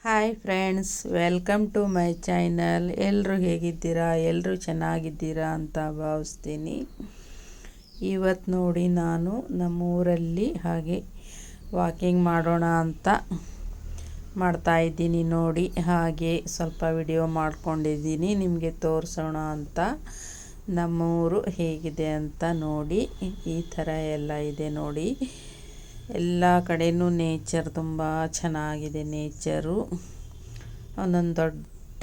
Hi friends, welcome to my channel. ಎಲ್ಲರೂ ಹೇಗಿದ್ದೀರಾ? ಎಲ್ಲರೂ ಚೆನ್ನಾಗಿದ್ದೀರಾ ಅಂತ ಭಾವಿಸ್ತೀನಿ. ಇವತ್ತು ನೋಡಿ, ನಾನು ನಮ್ಮೂರಲ್ಲಿ ಹಾಗೆ ವಾಕಿಂಗ್ ಮಾಡೋಣ ಅಂತ ಮಾಡ್ತಾಯಿದ್ದೀನಿ. ನೋಡಿ, ಹಾಗೆ ಸ್ವಲ್ಪ ವಿಡಿಯೋ ಮಾಡ್ಕೊಂಡಿದ್ದೀನಿ, ನಿಮಗೆ ತೋರಿಸೋಣ ಅಂತ. ನಮ್ಮೂರು ಹೇಗಿದೆ ಅಂತ ನೋಡಿ. ಈ ಥರ ಎಲ್ಲ ಇದೆ ನೋಡಿ. ಎಲ್ಲ ಕಡೆಯೂ ನೇಚರ್ ತುಂಬ ಚೆನ್ನಾಗಿದೆ. ನೇಚರು ಒಂದೊಂದು ದೊಡ್ಡ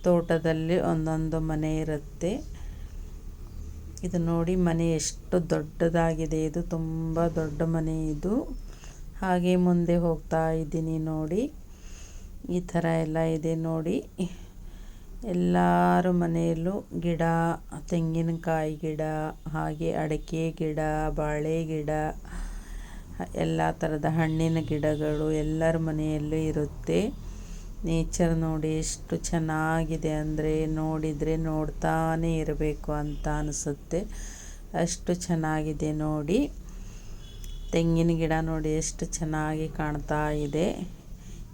ತೋಟದಲ್ಲಿ ಒಂದೊಂದು ಮನೆ ಇರುತ್ತೆ. ಇದು ನೋಡಿ, ಮನೆ ಎಷ್ಟು ದೊಡ್ಡದಾಗಿದೆ. ಇದು ತುಂಬ ದೊಡ್ಡ ಮನೆ ಇದು. ಹಾಗೆ ಮುಂದೆ ಹೋಗ್ತಾ ಇದ್ದೀನಿ ನೋಡಿ. ಈ ಥರ ಎಲ್ಲ ಇದೆ ನೋಡಿ. ಎಲ್ಲರ ಮನೆಯಲ್ಲೂ ಗಿಡ, ತೆಂಗಿನಕಾಯಿ ಗಿಡ, ಹಾಗೆ ಅಡಿಕೆ ಗಿಡ, ಬಾಳೆ ಗಿಡ, ಎಲ್ಲ ಥರದ ಹಣ್ಣಿನ ಗಿಡಗಳು ಎಲ್ಲರ ಮನೆಯಲ್ಲೂ ಇರುತ್ತೆ. ನೇಚರ್ ನೋಡಿ ಎಷ್ಟು ಚೆನ್ನಾಗಿದೆ ಅಂದರೆ, ನೋಡಿದರೆ ನೋಡ್ತಾನೇ ಇರಬೇಕು ಅಂತ ಅನಿಸುತ್ತೆ. ಅಷ್ಟು ಚೆನ್ನಾಗಿದೆ ನೋಡಿ. ತೆಂಗಿನ ಗಿಡ ನೋಡಿ ಎಷ್ಟು ಚೆನ್ನಾಗಿ ಕಾಣ್ತಾ ಇದೆ.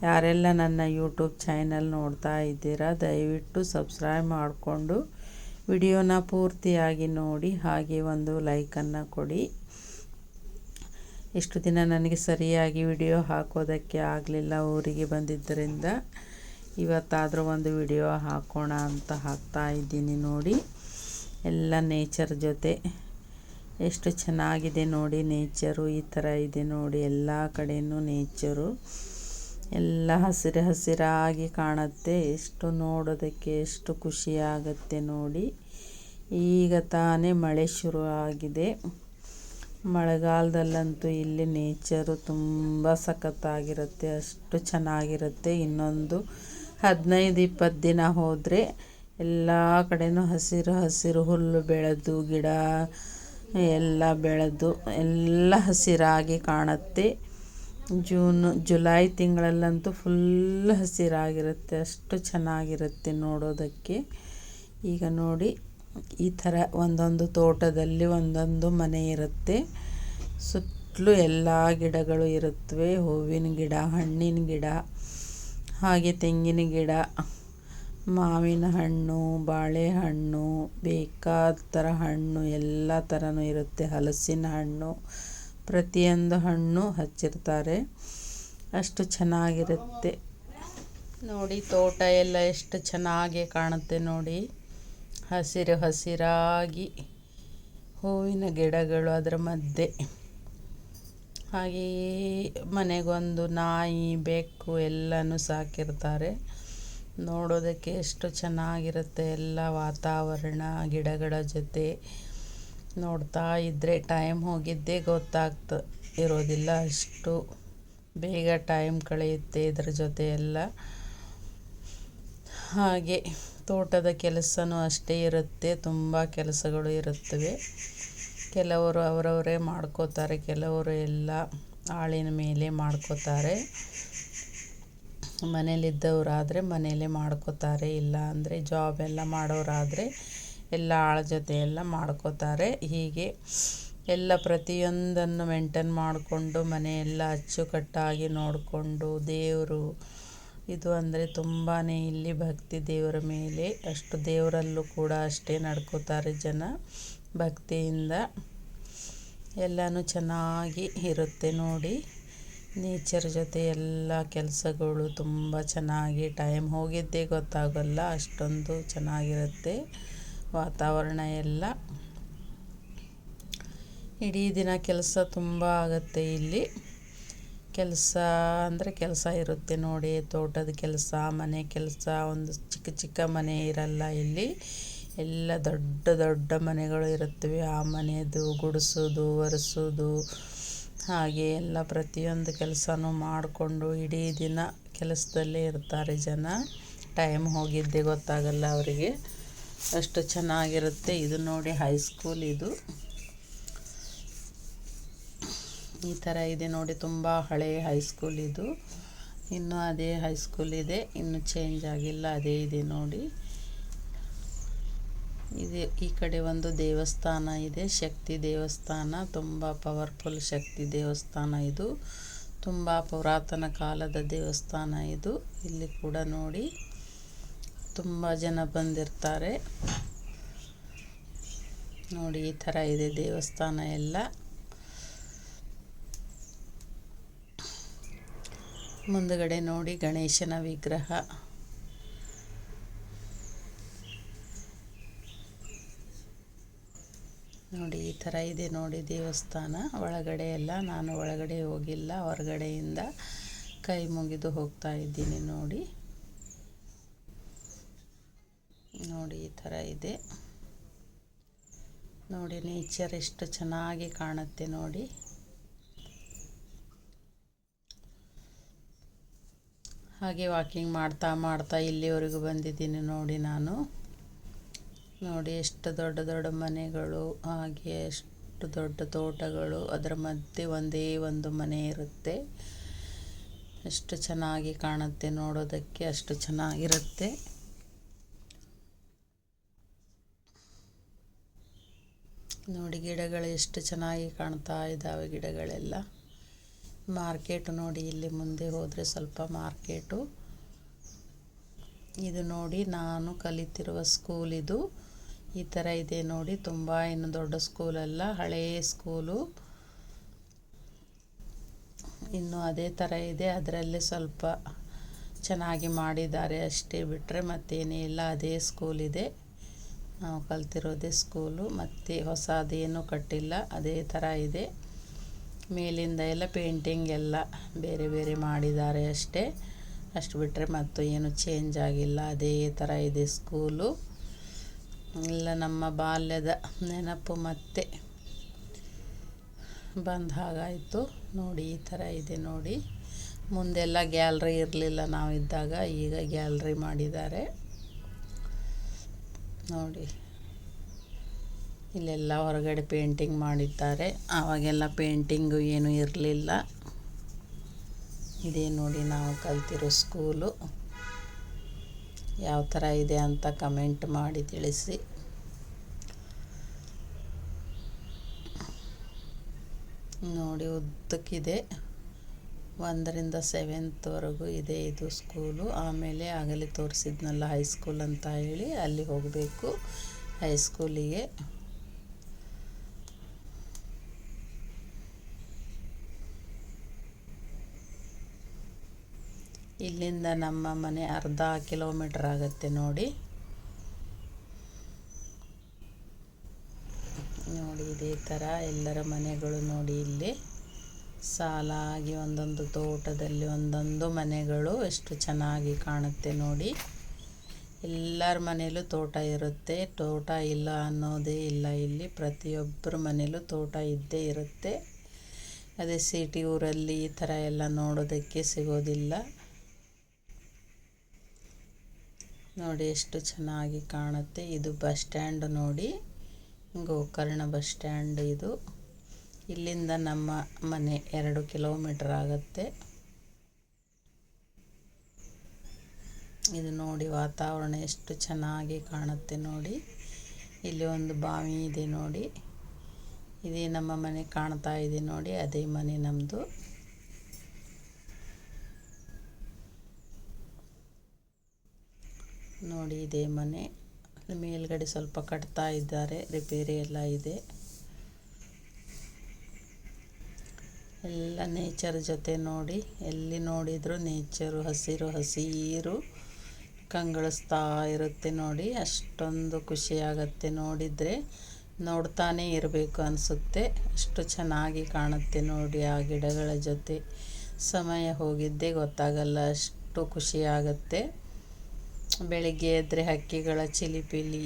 ಯಾರೆಲ್ಲ ನನ್ನ ಯೂಟ್ಯೂಬ್ ಚಾನಲ್ ನೋಡ್ತಾ ಇದ್ದೀರಾ, ದಯವಿಟ್ಟು ಸಬ್ಸ್ಕ್ರೈಬ್ ಮಾಡಿಕೊಂಡು ವಿಡಿಯೋನ ಪೂರ್ತಿಯಾಗಿ ನೋಡಿ, ಹಾಗೆ ಒಂದು ಲೈಕನ್ನು ಕೊಡಿ. ಇಷ್ಟು ದಿನ ನನಗೆ ಸರಿಯಾಗಿ ವಿಡಿಯೋ ಹಾಕೋದಕ್ಕೆ ಆಗಲಿಲ್ಲ, ಊರಿಗೆ ಬಂದಿದ್ದರಿಂದ. ಇವತ್ತಾದರೂ ಒಂದು ವಿಡಿಯೋ ಹಾಕೋಣ ಅಂತ ಹಾಕ್ತಾ ಇದ್ದೀನಿ ನೋಡಿ. ಎಲ್ಲ ನೇಚರ್ ಜೊತೆ ಎಷ್ಟು ಚೆನ್ನಾಗಿದೆ ನೋಡಿ. ನೇಚರು ಈ ಥರ ಇದೆ ನೋಡಿ. ಎಲ್ಲ ಕಡೆಯೂ ನೇಚರು ಎಲ್ಲ ಹಸಿರು ಹಸಿರಾಗಿ ಕಾಣುತ್ತೆ. ಎಷ್ಟು ನೋಡೋದಕ್ಕೆ ಎಷ್ಟು ಖುಷಿಯಾಗತ್ತೆ ನೋಡಿ. ಈಗ ತಾನೇ ಮಳೆ ಶುರು ಆಗಿದೆ. ಮಳೆಗಾಲದಲ್ಲಂತೂ ಇಲ್ಲಿ ನೇಚರು ತುಂಬ ಸಖತ್ತಾಗಿರುತ್ತೆ, ಅಷ್ಟು ಚೆನ್ನಾಗಿರುತ್ತೆ. ಇನ್ನೊಂದು 15-20 ದಿನ ಹೋದರೆ ಎಲ್ಲ ಕಡೆಯೂ ಹಸಿರು ಹಸಿರು ಹುಲ್ಲು ಬೆಳೆದು, ಗಿಡ ಎಲ್ಲ ಬೆಳೆದು ಎಲ್ಲ ಹಸಿರಾಗಿ ಕಾಣುತ್ತೆ. ಜುಲೈ ತಿಂಗಳಲ್ಲಂತೂ ಫುಲ್ ಹಸಿರಾಗಿರುತ್ತೆ, ಅಷ್ಟು ಚೆನ್ನಾಗಿರುತ್ತೆ ನೋಡೋದಕ್ಕೆ. ಈಗ ನೋಡಿ, ಈ ಥರ ಒಂದೊಂದು ತೋಟದಲ್ಲಿ ಒಂದೊಂದು ಮನೆ ಇರುತ್ತೆ. ಸುತ್ತಲೂ ಎಲ್ಲ ಗಿಡಗಳು ಇರುತ್ತವೆ. ಹೂವಿನ ಗಿಡ, ಹಣ್ಣಿನ ಗಿಡ, ಹಾಗೆ ತೆಂಗಿನ ಗಿಡ, ಮಾವಿನ ಹಣ್ಣು, ಬಾಳೆಹಣ್ಣು, ಬೇಕಾದ ಥರ ಹಣ್ಣು ಎಲ್ಲ ಥರನೂ ಇರುತ್ತೆ. ಹಲಸಿನ ಹಣ್ಣು, ಪ್ರತಿಯೊಂದು ಹಣ್ಣು ಹಚ್ಚಿರ್ತಾರೆ. ಅಷ್ಟು ಚೆನ್ನಾಗಿರುತ್ತೆ ನೋಡಿ. ತೋಟ ಎಲ್ಲ ಎಷ್ಟು ಚೆನ್ನಾಗಿ ಕಾಣುತ್ತೆ ನೋಡಿ. ಹಸಿರು ಹಸಿರಾಗಿ ಹೂವಿನ ಗಿಡಗಳು ಅದರ ಮಧ್ಯೆ. ಹಾಗೆಯೇ ಮನೆಗೊಂದು ನಾಯಿ, ಬೆಕ್ಕು ಎಲ್ಲನೂ ಸಾಕಿರ್ತಾರೆ. ನೋಡೋದಕ್ಕೆ ಎಷ್ಟು ಚೆನ್ನಾಗಿರುತ್ತೆ ಎಲ್ಲ ವಾತಾವರಣ. ಗಿಡಗಳ ಜೊತೆ ನೋಡ್ತಾ ಇದ್ದರೆ ಟೈಮ್ ಹೋಗಿದ್ದೇ ಇರೋದಿಲ್ಲ. ಅಷ್ಟು ಬೇಗ ಟೈಮ್ ಕಳೆಯುತ್ತೆ ಇದರ ಜೊತೆ ಎಲ್ಲ. ಹಾಗೆ ತೋಟದ ಕೆಲಸನೂ ಅಷ್ಟೇ ಇರುತ್ತೆ. ತುಂಬ ಕೆಲಸಗಳು ಇರುತ್ತವೆ. ಕೆಲವರು ಅವರವರೇ ಮಾಡ್ಕೋತಾರೆ, ಕೆಲವರು ಎಲ್ಲ ಆಳಿನ ಮೇಲೆ ಮಾಡ್ಕೋತಾರೆ. ಮನೇಲಿದ್ದವರಾದರೆ ಮನೆಯಲ್ಲೇ ಮಾಡ್ಕೋತಾರೆ, ಇಲ್ಲ ಅಂದರೆ ಜಾಬ್ ಎಲ್ಲ ಮಾಡೋರಾದರೆ ಎಲ್ಲ ಆಳ ಜೊತೆ ಎಲ್ಲ ಮಾಡ್ಕೋತಾರೆ. ಹೀಗೆ ಎಲ್ಲ ಪ್ರತಿಯೊಂದನ್ನು ಮೇಂಟೈನ್ ಮಾಡಿಕೊಂಡು ಮನೆಯೆಲ್ಲ ಅಚ್ಚುಕಟ್ಟಾಗಿ ನೋಡಿಕೊಂಡು, ದೇವರು ಇದು ಅಂದರೆ ತುಂಬಾ ಇಲ್ಲಿ ಭಕ್ತಿ ದೇವರ ಮೇಲೆ. ಅಷ್ಟು ದೇವರಲ್ಲೂ ಕೂಡ ಅಷ್ಟೇ ನಡ್ಕೋತಾರೆ ಜನ ಭಕ್ತಿಯಿಂದ. ಎಲ್ಲನೂ ಚೆನ್ನಾಗಿ ಇರುತ್ತೆ ನೋಡಿ. ನೇಚರ್ ಜೊತೆ ಎಲ್ಲ ಕೆಲಸಗಳು ತುಂಬ ಚೆನ್ನಾಗಿ ಟೈಮ್ ಹೋಗಿದ್ದೇ ಗೊತ್ತಾಗಲ್ಲ, ಅಷ್ಟೊಂದು ಚೆನ್ನಾಗಿರುತ್ತೆ ವಾತಾವರಣ ಎಲ್ಲ. ಇಡೀ ದಿನ ಕೆಲಸ ತುಂಬ ಆಗುತ್ತೆ ಇಲ್ಲಿ. ಕೆಲಸ ಅಂದರೆ ಕೆಲಸ ಇರುತ್ತೆ ನೋಡಿ. ತೋಟದ ಕೆಲಸ, ಮನೆ ಕೆಲಸ, ಒಂದು ಚಿಕ್ಕ ಚಿಕ್ಕ ಮನೆ ಇರಲ್ಲ ಇಲ್ಲಿ. ಎಲ್ಲ ದೊಡ್ಡ ದೊಡ್ಡ ಮನೆಗಳು ಇರುತ್ತವೆ. ಆ ಮನೆಯದು ಗುಡಿಸೋದು, ಒರೆಸೋದು, ಹಾಗೆ ಎಲ್ಲ ಪ್ರತಿಯೊಂದು ಕೆಲಸನೂ ಮಾಡಿಕೊಂಡು ಇಡೀ ದಿನ ಕೆಲಸದಲ್ಲೇ ಇರ್ತಾರೆ ಜನ. ಟೈಮ್ ಹೋಗಿದ್ದೇ ಗೊತ್ತಾಗಲ್ಲ ಅವರಿಗೆ, ಅಷ್ಟು ಚೆನ್ನಾಗಿರುತ್ತೆ. ಇದು ನೋಡಿ, ಹೈಸ್ಕೂಲ್ ಇದು. ಈ ಥರ ಇದೆ ನೋಡಿ. ತುಂಬ ಹಳೆಯ ಹೈಸ್ಕೂಲ್ ಇದು. ಇನ್ನೂ ಅದೇ ಹೈಸ್ಕೂಲ್ ಇದೆ, ಇನ್ನೂ ಚೇಂಜ್ ಆಗಿಲ್ಲ, ಅದೇ ಇದೆ ನೋಡಿ. ಇದೆ ಈ ಕಡೆ ಒಂದು ದೇವಸ್ಥಾನ ಇದೆ, ಶಕ್ತಿ ದೇವಸ್ಥಾನ. ತುಂಬ ಪವರ್ಫುಲ್ ಶಕ್ತಿ ದೇವಸ್ಥಾನ ಇದು. ತುಂಬ ಪುರಾತನ ಕಾಲದ ದೇವಸ್ಥಾನ ಇದು. ಇಲ್ಲಿ ಕೂಡ ನೋಡಿ ತುಂಬ ಜನ ಬಂದಿರ್ತಾರೆ. ನೋಡಿ ಈ ಥರ ಇದೆ ದೇವಸ್ಥಾನ ಎಲ್ಲ. ಮುಂದುಗಡೆ ನೋಡಿ ಗಣೇಶನ ವಿಗ್ರಹ. ನೋಡಿ ಈ ಥರ ಇದೆ ನೋಡಿ ದೇವಸ್ಥಾನ. ಒಳಗಡೆ ಎಲ್ಲ ನಾನು ಒಳಗಡೆ ಹೋಗಿಲ್ಲ, ಹೊರಗಡೆಯಿಂದ ಕೈ ಮುಗಿದು ಹೋಗ್ತಾ ಇದ್ದೀನಿ. ನೋಡಿ ನೋಡಿ ಈ ಥರ ಇದೆ ನೋಡಿ. ನೇಚರ್ ಎಷ್ಟು ಚೆನ್ನಾಗಿ ಕಾಣುತ್ತೆ ನೋಡಿ. ಹಾಗೆ ವಾಕಿಂಗ್ ಮಾಡ್ತಾ ಮಾಡ್ತಾ ಇಲ್ಲಿವರೆಗೂ ಬಂದಿದ್ದೀನಿ ನೋಡಿ ನಾನು. ನೋಡಿ ಎಷ್ಟು ದೊಡ್ಡ ದೊಡ್ಡ ಮನೆಗಳು, ಹಾಗೆ ಎಷ್ಟು ದೊಡ್ಡ ತೋಟಗಳು, ಅದರ ಮಧ್ಯೆ ಒಂದೇ ಒಂದು ಮನೆ ಇರುತ್ತೆ. ಎಷ್ಟು ಚೆನ್ನಾಗಿ ಕಾಣುತ್ತೆ ನೋಡೋದಕ್ಕೆ, ಅಷ್ಟು ಚೆನ್ನಾಗಿರುತ್ತೆ. ನೋಡಿ ಗಿಡಗಳು ಎಷ್ಟು ಚೆನ್ನಾಗಿ ಕಾಣ್ತಾ ಇದ್ದಾವೆ ಗಿಡಗಳೆಲ್ಲ. ಮಾರ್ಕೆಟು ನೋಡಿ, ಇಲ್ಲಿ ಮುಂದೆ ಹೋದರೆ ಸ್ವಲ್ಪ ಮಾರ್ಕೆಟು. ಇದು ನೋಡಿ ನಾನು ಕಲಿತಿರುವ ಸ್ಕೂಲ್ ಇದು. ಈ ಥರ ಇದೆ ನೋಡಿ. ತುಂಬ ಏನು ದೊಡ್ಡ ಸ್ಕೂಲಲ್ಲ, ಹಳೆಯ ಸ್ಕೂಲು. ಇನ್ನು ಅದೇ ಥರ ಇದೆ, ಅದರಲ್ಲೇ ಸ್ವಲ್ಪ ಚೆನ್ನಾಗಿ ಮಾಡಿದ್ದಾರೆ ಅಷ್ಟೇ, ಬಿಟ್ಟರೆ ಮತ್ತೇನೇ ಇಲ್ಲ. ಅದೇ ಸ್ಕೂಲ್ ಇದೆ, ನಾವು ಕಲ್ತಿರೋದೇ ಸ್ಕೂಲು. ಮತ್ತು ಹೊಸದೇನು ಕಟ್ಟಿಲ್ಲ, ಅದೇ ಥರ ಇದೆ. ಮೇಲಿಂದ ಎಲ್ಲ ಪೇಂಟಿಂಗ್ ಎಲ್ಲ ಬೇರೆ ಬೇರೆ ಮಾಡಿದ್ದಾರೆ ಅಷ್ಟೇ, ಅಷ್ಟು ಬಿಟ್ಟರೆ ಮತ್ತು ಏನು ಚೇಂಜ್ ಆಗಿಲ್ಲ, ಅದೇ ಥರ ಇದೆ ಸ್ಕೂಲು. ಎಲ್ಲ ನಮ್ಮ ಬಾಲ್ಯದ ನೆನಪು ಮತ್ತೆ ಬಂದ ಹಾಗಾಯಿತು ನೋಡಿ. ಈ ಥರ ಇದೆ ನೋಡಿ. ಮುಂದೆಲ್ಲ ಗ್ಯಾಲ್ರಿ ಇರಲಿಲ್ಲ ನಾವಿದ್ದಾಗ, ಈಗ ಗ್ಯಾಲ್ರಿ ಮಾಡಿದ್ದಾರೆ ನೋಡಿ. ಇಲ್ಲೆಲ್ಲ ಹೊರಗಡೆ ಪೇಂಟಿಂಗ್ ಮಾಡಿದ್ದಾರೆ, ಆವಾಗೆಲ್ಲ ಪೇಂಟಿಂಗು ಏನೂ ಇರಲಿಲ್ಲ. ಇದೇ ನೋಡಿ ನಾವು ಕಲ್ತಿರೋ ಸ್ಕೂಲು. ಯಾವ ಥರ ಇದೆ ಅಂತ ಕಮೆಂಟ್ ಮಾಡಿ ತಿಳಿಸಿ. ನೋಡಿ ಉದ್ದಕ್ಕಿದೆ, 1ರಿಂದ 7th ಇದೆ ಇದು ಸ್ಕೂಲು. ಆಮೇಲೆ ಆಗಲೇ ತೋರಿಸಿದ್ನಲ್ಲ ಹೈಸ್ಕೂಲ್ ಅಂತ ಹೇಳಿ, ಅಲ್ಲಿ ಹೋಗಬೇಕು ಹೈಸ್ಕೂಲಿಗೆ. ಇಲ್ಲಿಂದ ನಮ್ಮ ಮನೆ ಅರ್ಧ ಕಿಲೋಮೀಟರ್ ಆಗುತ್ತೆ ನೋಡಿ. ನೋಡಿ ಇದೇ ಥರ ಎಲ್ಲರ ಮನೆಗಳು ನೋಡಿ. ಇಲ್ಲಿ ಸಾಲಾಗಿ ಒಂದೊಂದು ತೋಟದಲ್ಲಿ ಒಂದೊಂದು ಮನೆಗಳು ಎಷ್ಟು ಚೆನ್ನಾಗಿ ಕಾಣುತ್ತೆ ನೋಡಿ. ಎಲ್ಲರ ಮನೆಯಲ್ಲೂ ತೋಟ ಇರುತ್ತೆ, ತೋಟ ಇಲ್ಲ ಅನ್ನೋದೇ ಇಲ್ಲ. ಇಲ್ಲಿ ಪ್ರತಿಯೊಬ್ಬರ ಮನೆಯಲ್ಲೂ ತೋಟ ಇದ್ದೇ ಇರುತ್ತೆ. ಅದೇ ಸಿಟಿ ಊರಲ್ಲಿ ಈ ಥರ ಎಲ್ಲ ನೋಡೋದಕ್ಕೆ ಸಿಗೋದಿಲ್ಲ ನೋಡಿ. ಎಷ್ಟು ಚೆನ್ನಾಗಿ ಕಾಣುತ್ತೆ. ಇದು ಬಸ್ ಸ್ಟ್ಯಾಂಡ್ ನೋಡಿ, ಗೋಕರ್ಣ ಬಸ್ ಸ್ಟ್ಯಾಂಡ್ ಇದು. ಇಲ್ಲಿಂದ ನಮ್ಮ ಮನೆ 2 ಕಿಲೋಮೀಟರ್ ಆಗುತ್ತೆ. ಇದು ನೋಡಿ ವಾತಾವರಣ ಎಷ್ಟು ಚೆನ್ನಾಗಿ ಕಾಣುತ್ತೆ ನೋಡಿ. ಇಲ್ಲಿ ಒಂದು ಬಾವಿ ಇದೆ ನೋಡಿ. ಇದೇ ನಮ್ಮ ಮನೆ ಕಾಣ್ತಾ ಇದೆ ನೋಡಿ, ಅದೇ ಮನೆ ನಮ್ಮದು. ನೋಡಿ ಇದೇ ಮನೆ. ಮೇಲ್ಗಡೆ ಸ್ವಲ್ಪ ಕಟ್ತಾ ಇದ್ದಾರೆ, ರಿಪೇರಿ ಎಲ್ಲ ಇದೆ. ಎಲ್ಲ ನೇಚರ್ ಜೊತೆ ನೋಡಿ, ಎಲ್ಲಿ ನೋಡಿದರೂ ನೇಚರು, ಹಸಿರು ಹಸಿರು ಕಂಗೊಳಿಸ್ತಾ ಇರುತ್ತೆ ನೋಡಿ. ಅಷ್ಟೊಂದು ಖುಷಿಯಾಗತ್ತೆ ನೋಡಿದರೆ, ನೋಡ್ತಾನೇ ಇರಬೇಕು ಅನಿಸುತ್ತೆ, ಅಷ್ಟು ಚೆನ್ನಾಗಿ ಕಾಣುತ್ತೆ ನೋಡಿ. ಆ ಗಿಡಗಳ ಜೊತೆ ಸಮಯ ಹೋಗಿದ್ದೇ ಗೊತ್ತಾಗಲ್ಲ, ಅಷ್ಟು ಖುಷಿಯಾಗತ್ತೆ. ಬೆಳಿಗ್ಗೆ ಎದ್ದರೆ ಹಕ್ಕಿಗಳ ಚಿಲಿಪಿಲಿ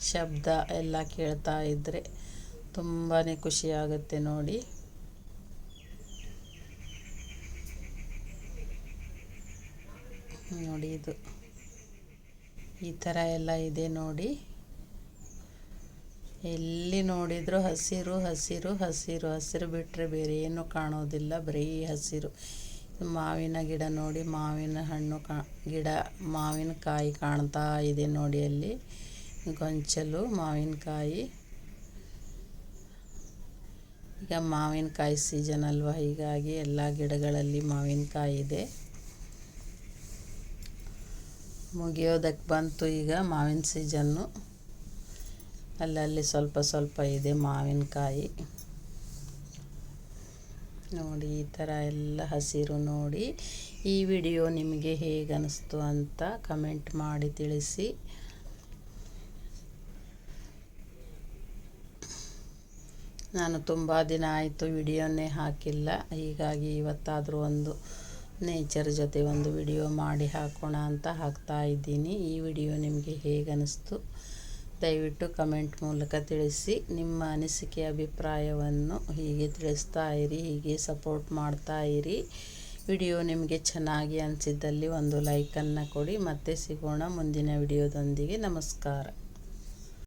ಶಬ್ದ ಎಲ್ಲ ಕೇಳ್ತಾ ಇದ್ದರೆ ತುಂಬಾ ಖುಷಿಯಾಗುತ್ತೆ ನೋಡಿ. ನೋಡಿ ಇದು ಈ ಥರ ಎಲ್ಲ ಇದೆ ನೋಡಿ. ಎಲ್ಲಿ ನೋಡಿದರೂ ಹಸಿರು ಹಸಿರು ಹಸಿರು ಹಸಿರು ಬಿಟ್ಟರೆ ಬೇರೆ ಏನು ಕಾಣೋದಿಲ್ಲ, ಬರೀ ಹಸಿರು. ಮಾವಿನ ಗಿಡ ನೋಡಿ, ಮಾವಿನ ಹಣ್ಣು ಗಿಡ, ಮಾವಿನಕಾಯಿ ಕಾಣ್ತಾ ಇದೆ ನೋಡಿ. ಅಲ್ಲಿ ಗೊಂಚಲು ಮಾವಿನಕಾಯಿ. ಈಗ ಮಾವಿನಕಾಯಿ ಸೀಸನ್ ಅಲ್ವಾ, ಹೀಗಾಗಿ ಎಲ್ಲ ಗಿಡಗಳಲ್ಲಿ ಮಾವಿನಕಾಯಿ ಇದೆ. ಮುಗಿಯೋದಕ್ಕೆ ಬಂತು ಈಗ ಮಾವಿನ ಸೀಸನ್ನು. ಅಲ್ಲಲ್ಲಿ ಸ್ವಲ್ಪ ಸ್ವಲ್ಪ ಇದೆ ಮಾವಿನಕಾಯಿ ನೋಡಿ. ಈ ಥರ ಎಲ್ಲ ಹಸಿರು ನೋಡಿ. ಈ ವಿಡಿಯೋ ನಿಮಗೆ ಹೇಗೆ ಅನಿಸ್ತು ಅಂತ ಕಮೆಂಟ್ ಮಾಡಿ ತಿಳಿಸಿ. ನಾನು ತುಂಬ ದಿನ ಆಯಿತು ವಿಡಿಯೋನೇ ಹಾಕಿಲ್ಲ, ಹೀಗಾಗಿ ಇವತ್ತಾದರೂ ಒಂದು ನೇಚರ್ ಜೊತೆ ಒಂದು ವಿಡಿಯೋ ಮಾಡಿ ಹಾಕೋಣ ಅಂತ ಹಾಕ್ತಾ ಇದ್ದೀನಿ. ಈ ವಿಡಿಯೋ ನಿಮಗೆ ಹೇಗೆ ಅನಿಸ್ತು ದಯವಿಟ್ಟು ಕಮೆಂಟ್ ಮೂಲಕ ತಿಳಿಸಿ. ನಿಮ್ಮ ಅನಿಸಿಕೆ ಅಭಿಪ್ರಾಯವನ್ನು ಹೀಗೆ ತಿಳಿಸ್ತಾ ಇರಿ, ಹೀಗೆ ಸಪೋರ್ಟ್ ಮಾಡ್ತಾ ಇರಿ. ವಿಡಿಯೋ ನಿಮಗೆ ಚೆನ್ನಾಗಿ ಅನಿಸಿದ್ದಲ್ಲಿ ಒಂದು ಲೈಕನ್ನು ಕೊಡಿ. ಮತ್ತೆ ಸಿಗೋಣ ಮುಂದಿನ ವಿಡಿಯೋದೊಂದಿಗೆ. ನಮಸ್ಕಾರ.